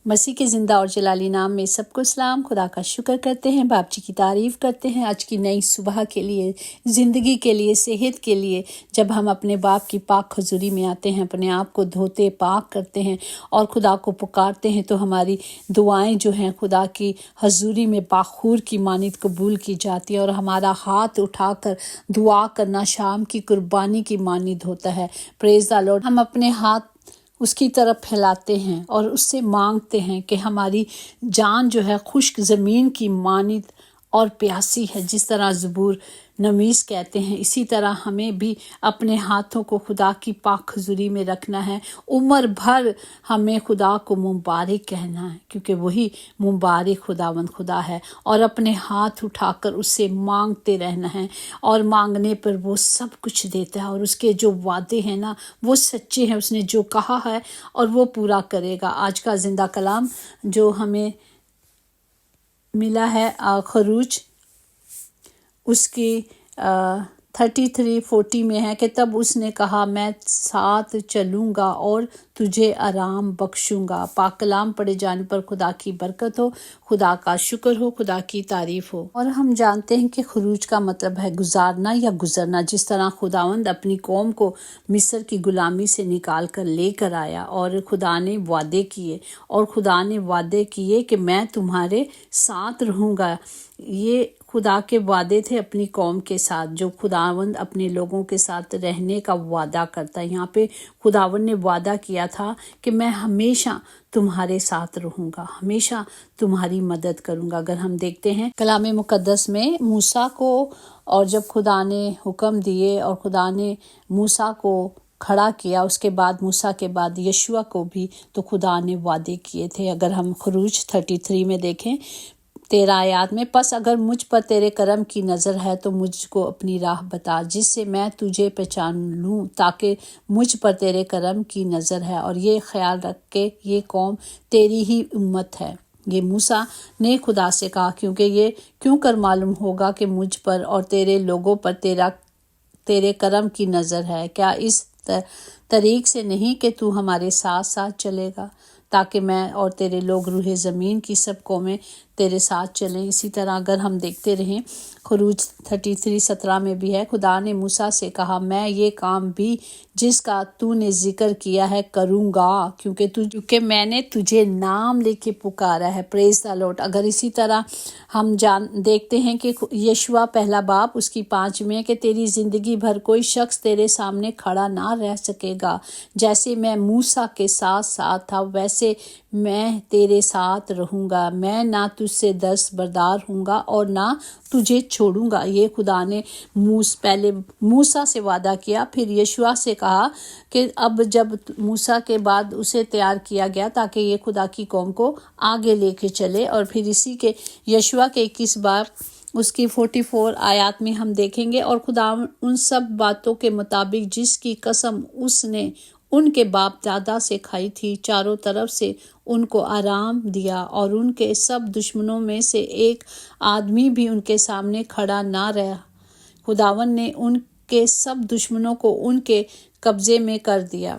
مسیح کے زندہ اور جلالی نام میں سب کو سلام۔ خدا کا شکر کرتے ہیں، باپ جی کی تعریف کرتے ہیں آج کی نئی صبح کے لیے، زندگی کے لیے، صحت کے لیے۔ جب ہم اپنے باپ کی پاک حضوری میں آتے ہیں، اپنے آپ کو دھوتے پاک کرتے ہیں اور خدا کو پکارتے ہیں تو ہماری دعائیں جو ہیں خدا کی حضوری میں باخور کی مانند قبول کی جاتی ہیں، اور ہمارا ہاتھ اٹھا کر دعا کرنا شام کی قربانی کی مانند ہوتا ہے۔ پریز دی لارڈ۔ ہم اپنے ہاتھ اس کی طرف پھیلاتے ہیں اور اس سے مانگتے ہیں کہ ہماری جان جو ہے خشک زمین کی مانند اور پیاسی ہے، جس طرح زبور نویس کہتے ہیں، اسی طرح ہمیں بھی اپنے ہاتھوں کو خدا کی پاک حضوری میں رکھنا ہے۔ عمر بھر ہمیں خدا کو مبارک کہنا ہے، کیونکہ وہی مبارک خداوند خدا ہے، اور اپنے ہاتھ اٹھا کر اس سے مانگتے رہنا ہے، اور مانگنے پر وہ سب کچھ دیتا ہے، اور اس کے جو وعدے ہیں نا وہ سچے ہیں۔ اس نے جو کہا ہے اور وہ پورا کرے گا۔ آج کا زندہ کلام جو ہمیں ملا ہے خروج اس کی 33:40 میں ہے کہ تب اس نے کہا، میں ساتھ چلوں گا اور تجھے آرام بخشوں گا۔ پاک کلام پڑھے جانے پر خدا کی برکت ہو، خدا کا شکر ہو، خدا کی تعریف ہو۔ اور ہم جانتے ہیں کہ خروج کا مطلب ہے گزارنا یا گزرنا۔ جس طرح خداوند اپنی قوم کو مصر کی غلامی سے نکال کر لے کر آیا، اور خدا نے وعدے کیے، اور خدا نے وعدے کیے کہ میں تمہارے ساتھ رہوں گا۔ یہ خدا کے وعدے تھے اپنی قوم کے ساتھ، جو خداوند اپنے لوگوں کے ساتھ رہنے کا وعدہ کرتا ہے۔ یہاں پہ خداوند نے وعدہ کیا تھا کہ میں ہمیشہ تمہارے ساتھ رہوں گا، ہمیشہ تمہاری مدد کروں گا۔ اگر ہم دیکھتے ہیں کلام مقدس میں موسیٰ کو، اور جب خدا نے حکم دیے اور خدا نے موسیٰ کو کھڑا کیا، اس کے بعد موسیٰ کے بعد یشوع کو بھی تو خدا نے وعدے کیے تھے۔ اگر ہم خروج 33 میں دیکھیں 13 آیات میں، پس اگر مجھ پر تیرے کرم کی نظر ہے تو مجھ کو اپنی راہ بتا، جس سے میں تجھے پہچان لوں، تاکہ مجھ پر تیرے کرم کی نظر ہے، اور یہ خیال رکھ کہ یہ قوم تیری ہی امت ہے۔ یہ موسیٰ نے خدا سے کہا، کیونکہ یہ کیوں کر معلوم ہوگا کہ مجھ پر اور تیرے لوگوں پر تیرے کرم کی نظر ہے؟ کیا اس طریق سے نہیں کہ تو ہمارے ساتھ ساتھ چلے گا، تاکہ میں اور تیرے لوگ روح زمین کی سب قومیں تیرے ساتھ چلیں۔ اسی طرح اگر ہم دیکھتے رہیں خروج 33:17 میں بھی ہے، خدا نے موسیٰ سے کہا، میں یہ کام بھی جس کا تو نے ذکر کیا ہے کروں گا، کیونکہ میں نے تجھے نام لے کے پکارا ہے۔ پریز دی لارڈ۔ اگر اسی طرح ہم دیکھتے ہیں کہ یشوع پہلا باب اس کی 5 میں کہ تیری زندگی بھر کوئی شخص تیرے سامنے کھڑا نہ رہ سکے گا، جیسے میں موسیٰ کے ساتھ تھا ویسے میں تیرے ساتھ رہوں گا، میں نہ تجھ سے دستبردار ہوں گا اور نہ تجھے چھوڑوں گا۔ یہ خدا نے پہلے موسیٰ سے وعدہ کیا، پھر یشوع سے کہا کہ اب جب موسیٰ کے بعد اسے تیار کیا گیا تاکہ یہ خدا کی قوم کو آگے لے کے چلے، اور پھر اسی کے یشوع کے 21 باب اس کی 44 آیات میں ہم دیکھیں گے، اور خدا ان سب باتوں کے مطابق جس کی قسم اس نے ان کے باپ دادا سے کھائی تھی، چاروں طرف سے ان کو آرام دیا، اور ان کے سب دشمنوں میں سے ایک آدمی بھی ان کے سامنے کھڑا نہ رہا۔ خداوند نے ان کے سب دشمنوں کو ان کے قبضے میں کر دیا۔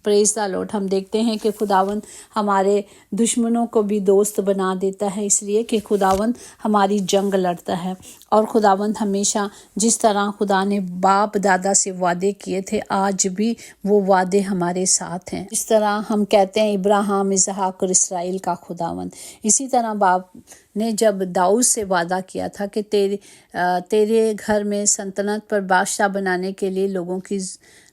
پریز دی لارڈ۔ ہم دیکھتے ہیں کہ خداوند ہمارے دشمنوں کو بھی دوست بنا دیتا ہے، اس لیے کہ خداوند ہماری جنگ لڑتا ہے، اور خداوند ہمیشہ جس طرح خدا نے باپ دادا سے وعدے کیے تھے، آج بھی وہ وعدے ہمارے ساتھ ہیں۔ جس طرح ہم کہتے ہیں ابراہیم، اسحاق اور اسرائیل کا خداوند، اسی طرح باپ نے جب داؤد سے وعدہ کیا تھا کہ تیرے گھر میں سلطنت پر بادشاہ بنانے کے لیے لوگوں کی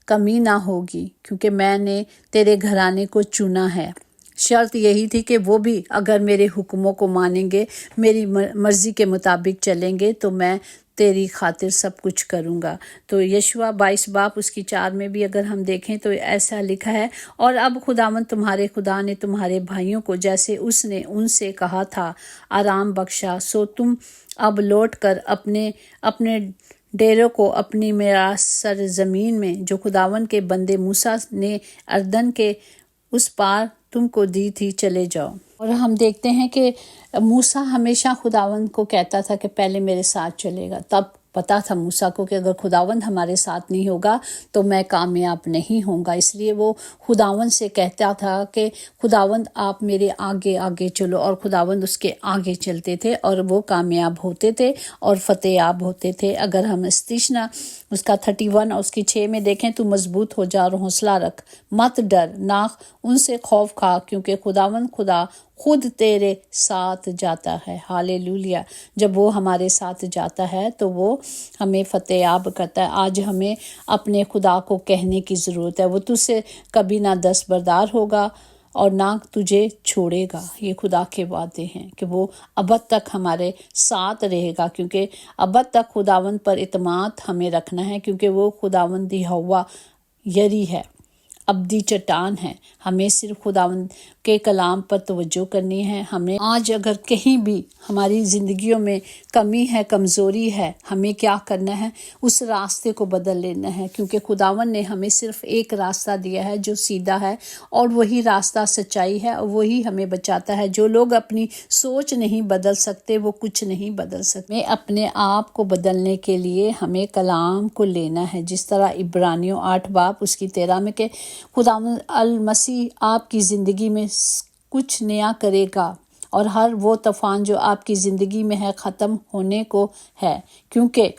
کمی نہ ہوگی، کیونکہ میں نے تیرے گھرانے کو چنا ہے۔ شرط یہی تھی کہ وہ بھی اگر میرے حکموں کو مانیں گے، میری مرضی کے مطابق چلیں گے، تو میں تیری خاطر سب کچھ کروں گا۔ تو یشوع 22 باب اس کی 4 میں بھی اگر ہم دیکھیں تو ایسا لکھا ہے، اور اب خداوند تمہارے خدا نے تمہارے بھائیوں کو جیسے اس نے ان سے کہا تھا آرام بخشا، سو تم اب لوٹ کر اپنے ڈیروں کو اپنی میراث سرزمین میں جو خداوند کے بندے موسیٰ نے اردن کے اس پار تم کو دی تھی چلے جاؤ۔ اور ہم دیکھتے ہیں کہ موسیٰ ہمیشہ خداوند کو کہتا تھا کہ پہلے میرے ساتھ چلے گا، تب پتا تھا موسیٰ کو کہ اگر خداوند ہمارے ساتھ نہیں ہوگا تو میں کامیاب نہیں ہوں گا، اس لیے وہ خداوند سے کہتا تھا کہ خداوند آپ میرے آگے آگے چلو، اور خداوند اس کے آگے چلتے تھے اور وہ کامیاب ہوتے تھے اور فتح یاب ہوتے تھے۔ اگر ہم استشنا اس کا 31 اور اس کی 6 میں دیکھیں تو مضبوط ہو جا اور حوصلہ رکھ، مت ڈر نہ ان سے خوف کھا، کیونکہ خداوند خدا خود تیرے ساتھ جاتا ہے۔ ہالےلویا! جب وہ ہمارے ساتھ جاتا ہے تو وہ ہمیں فتح یاب کرتا ہے۔ آج ہمیں اپنے خدا کو کہنے کی ضرورت ہے، وہ تجھ سے کبھی نہ دستبردار ہوگا اور نہ تجھے چھوڑے گا۔ یہ خدا کے وعدے ہیں کہ وہ ابد تک ہمارے ساتھ رہے گا، کیونکہ ابد تک خداوند پر اعتماد ہمیں رکھنا ہے، کیونکہ وہ خداوند یہوہ یری ہے، ابدی چٹان ہے۔ ہمیں صرف خداوند کے کلام پر توجہ کرنی ہے۔ ہمیں آج اگر کہیں بھی ہماری زندگیوں میں کمی ہے، کمزوری ہے، ہمیں کیا کرنا ہے؟ اس راستے کو بدل لینا ہے، کیونکہ خداوند نے ہمیں صرف ایک راستہ دیا ہے جو سیدھا ہے، اور وہی راستہ سچائی ہے، اور وہی ہمیں بچاتا ہے۔ جو لوگ اپنی سوچ نہیں بدل سکتے وہ کچھ نہیں بدل سکتے۔ ہمیں اپنے آپ کو بدلنے کے لیے ہمیں کلام کو لینا ہے، جس طرح عبرانیوں 8 باب اس کی 13 میں کہ خداوند المسیح آپ کی زندگی میں کچھ نیا کرے گا، اور ہر وہ طوفان جو آپ کی زندگی میں ہے ختم ہونے کو ہے، کیونکہ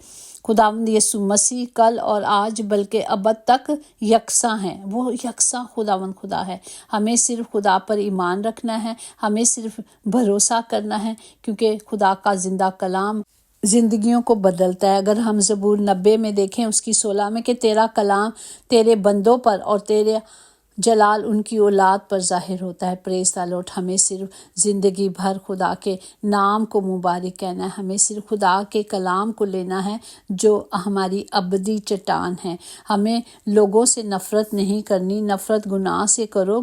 خداوند یسوع مسیح کل اور آج بلکہ ابد تک یکساں ہیں۔ وہ یکساں خداوند خدا ہے۔ ہمیں صرف خدا پر ایمان رکھنا ہے، ہمیں صرف بھروسہ کرنا ہے، کیونکہ خدا کا زندہ کلام زندگیوں کو بدلتا ہے۔ اگر ہم زبور 90 میں دیکھیں اس کی 16 میں کہ تیرا کلام تیرے بندوں پر اور تیرے جلال ان کی اولاد پر ظاہر ہوتا ہے۔ پریز دی لارڈ! ہمیں صرف زندگی بھر خدا کے نام کو مبارک کہنا ہے، ہمیں صرف خدا کے کلام کو لینا ہے جو ہماری ابدی چٹان ہے۔ ہمیں لوگوں سے نفرت نہیں کرنی، نفرت گناہ سے کرو،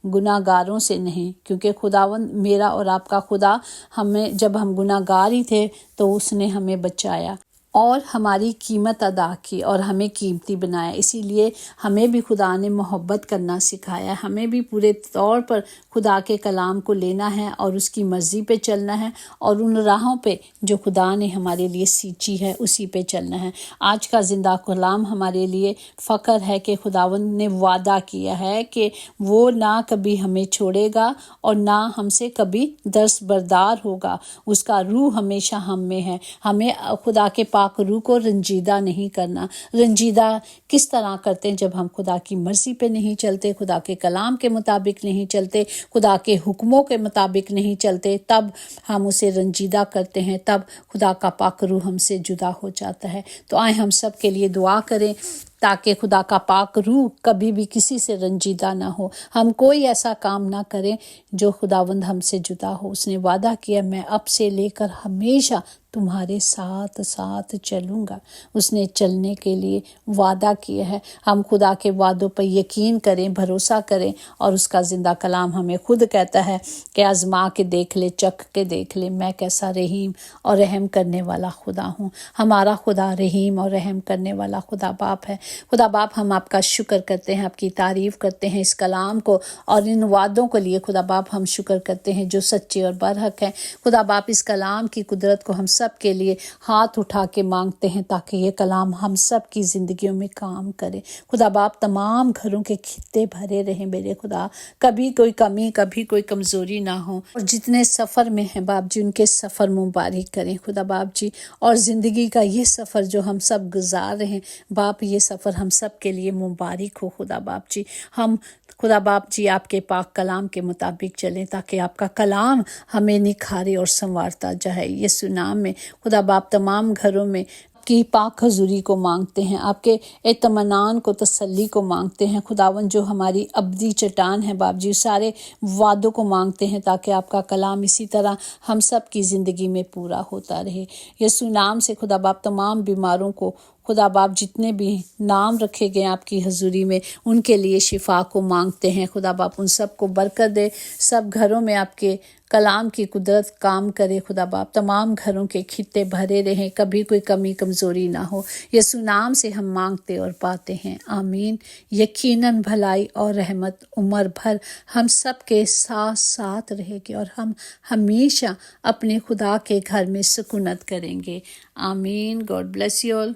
گناہ گاروں سے نہیں، کیونکہ خداوند میرا اور آپ کا خدا ہمیں جب ہم گناہ گار ہی تھے تو اس نے ہمیں بچایا اور ہماری قیمت ادا کی اور ہمیں قیمتی بنایا۔ اسی لیے ہمیں بھی خدا نے محبت کرنا سکھایا، ہمیں بھی پورے طور پر خدا کے کلام کو لینا ہے اور اس کی مرضی پہ چلنا ہے، اور ان راہوں پہ جو خدا نے ہمارے لیے سینچی ہے اسی پہ چلنا ہے۔ آج کا زندہ کلام ہمارے لیے فخر ہے کہ خداوند نے وعدہ کیا ہے کہ وہ نہ کبھی ہمیں چھوڑے گا اور نہ ہم سے کبھی دستبردار ہوگا۔ اس کا روح ہمیشہ ہم میں ہے۔ ہمیں خدا کے پاک روح کو رنجیدہ نہیں کرنا۔ رنجیدہ کس طرح کرتے ہیں؟ جب ہم خدا کی مرضی پہ نہیں چلتے، خدا کے کلام کے مطابق نہیں چلتے، خدا کے حکموں کے مطابق نہیں چلتے، تب ہم اسے رنجیدہ کرتے ہیں، تب خدا کا پاک روح ہم سے جدا ہو جاتا ہے۔ تو آئیں ہم سب کے لیے دعا کریں تاکہ خدا کا پاک روح کبھی بھی کسی سے رنجیدہ نہ ہو، ہم کوئی ایسا کام نہ کریں جو خداوند ہم سے جدا ہو۔ اس نے وعدہ کیا میں اب سے لے کر ہمیشہ تمہارے ساتھ ساتھ چلوں گا۔ اس نے چلنے کے لیے وعدہ کیا ہے۔ ہم خدا کے وعدوں پر یقین کریں، بھروسہ کریں، اور اس کا زندہ کلام ہمیں خود کہتا ہے کہ آزما کے دیکھ لے، چکھ کے دیکھ لے، میں کیسا رحیم اور رحم کرنے والا خدا ہوں۔ ہمارا خدا رحیم اور رحم کرنے والا خدا باپ ہے۔ خدا باپ ہم آپ کا شکر کرتے ہیں، آپ کی تعریف کرتے ہیں اس کلام کو اور ان وعدوں کے لیے۔ خدا باپ ہم شکر کرتے ہیں جو سچے اور برحق ہیں۔ خدا باپ اس کلام کی قدرت کو ہم سب کے لیے ہاتھ اٹھا کے مانگتے ہیں تاکہ یہ کلام ہم سب کی زندگیوں میں کام کرے۔ خدا باپ تمام گھروں کے خطے بھرے رہیں میرے خدا، کبھی کوئی کمی، کبھی کوئی کمزوری نہ ہو، اور جتنے سفر میں ہیں باپ جی ان کے سفر مبارک کریں خدا باپ جی، اور زندگی کا یہ سفر جو ہم سب گزار رہے ہیں باپ، یہ سفر ہم سب کے لیے مبارک ہو خدا باپ جی۔ ہم خدا باپ جی آپ کے پاک کلام کے مطابق چلیں تاکہ آپ کا کلام ہمیں نکھارے اور سنوارتا جائے یسوع نام میں۔ خدا باپ تمام گھروں میں کی پاک حضوری کو مانگتے ہیں، آپ کے اطمینان کو، تسلی کو مانگتے ہیں خداوند جو ہماری ابدی چٹان ہے باپ جی، سارے وعدوں کو مانگتے ہیں تاکہ آپ کا کلام اسی طرح ہم سب کی زندگی میں پورا ہوتا رہے۔ یسوع نام سے خدا باپ تمام بیماروں کو خدا باپ جتنے بھی نام رکھے گئے آپ کی حضوری میں ان کے لیے شفا کو مانگتے ہیں. خدا باپ ان سب کو برکت دے، سب گھروں میں آپ کے کلام کی قدرت کام کرے. خدا باپ تمام گھروں کے خطے بھرے رہیں، کبھی کوئی کمی کمزوری نہ ہو. یسوع نام سے ہم مانگتے اور پاتے ہیں، آمین. یقیناً بھلائی اور رحمت عمر بھر ہم سب کے ساتھ ساتھ رہے گی اور ہم ہمیشہ اپنے خدا کے گھر میں سکونت کریں گے. آمین. God bless you all.